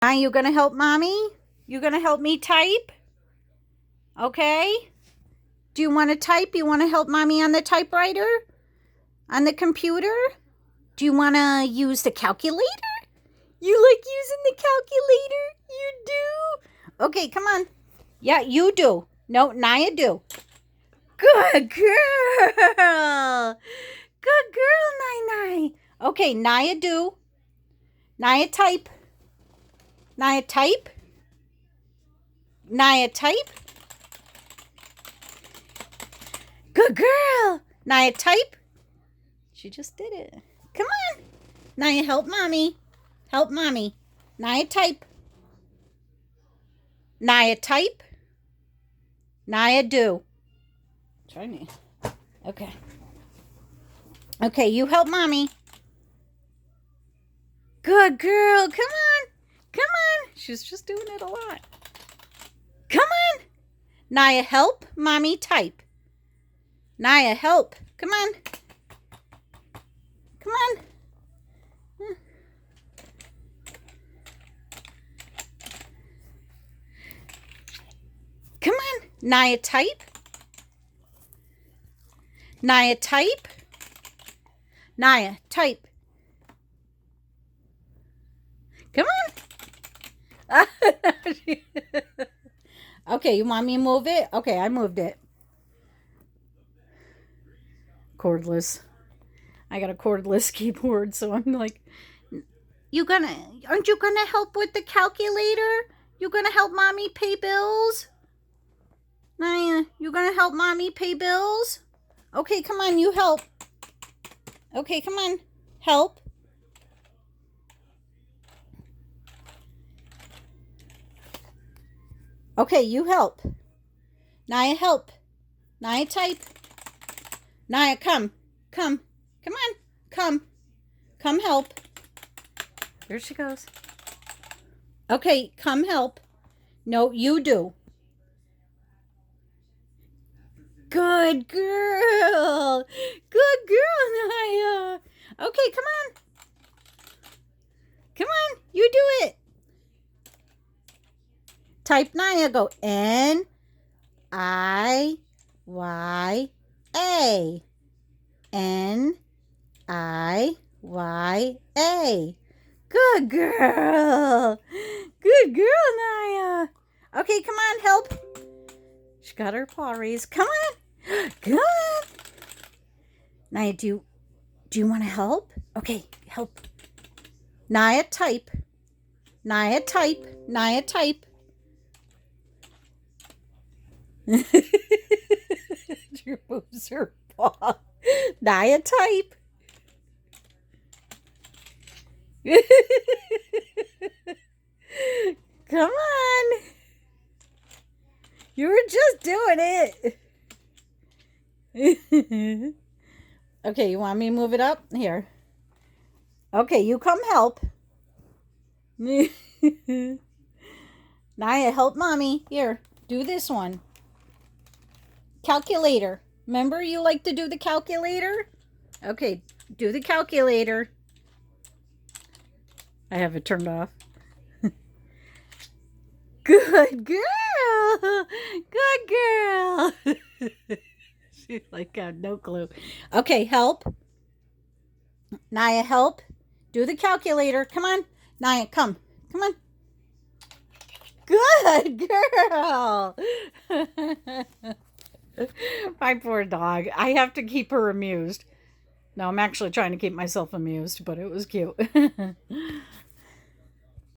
Are you going to help mommy? You going to help me type? Okay. Do you want to type? You want to help mommy on the typewriter? On the computer? Do you want to use the calculator? You like using the calculator? You do? Okay, come on. Yeah, you do. No, Naya do. Good girl. Good girl, Nai. Okay, Naya do. Naya type. Naya type. Naya type. Good girl. Naya type. She just did it. Come on. Naya, help mommy. Help mommy. Naya type. Naya type. Naya do. Try me. Okay. Okay, you help mommy. Good girl. Come on. Come on. She's just doing it a lot. Come on. Naya, help mommy type. Naya, help. Come on. Come on. Come on. Naya, type. Naya, type. Naya, type. Come on. Okay, you want me to move it? Okay, I moved it. Cordless. I got a cordless keyboard, so I'm like, aren't you gonna help with the calculator? You gonna help mommy pay bills? Naya, you gonna help mommy pay bills? Okay, come on, you help. Okay, come on, help. Okay, you help. Naya, help. Naya, type. Naya, come. Come. Come on. Come. Come help. There she goes. Okay, come help. No, you do. Good girl. Good girl, Naya. Okay, come on. Come on, you do it. Type Naya, go N-I-Y-A. N-I-Y-A. Good girl. Good girl, Naya. Okay, come on, help. She got her paw raised. Come on. Come on. Naya, do you want to help? Okay, help. Naya, type. Naya, type. Naya, type. She moves her paw. Naya, type. Come on. You were just doing it. Okay, you want me to move it up? Here. Okay, you come help. Naya, help mommy. Here, do this one. Calculator. Remember you like to do the calculator? Okay, do the calculator. I have it turned off. Good girl. Good girl. She's like got no clue. Okay, help. Naya, help. Do the calculator. Come on. Naya, come. Come on. Good girl. My poor dog. I have to keep her amused. No, I'm actually trying to keep myself amused, but it was cute.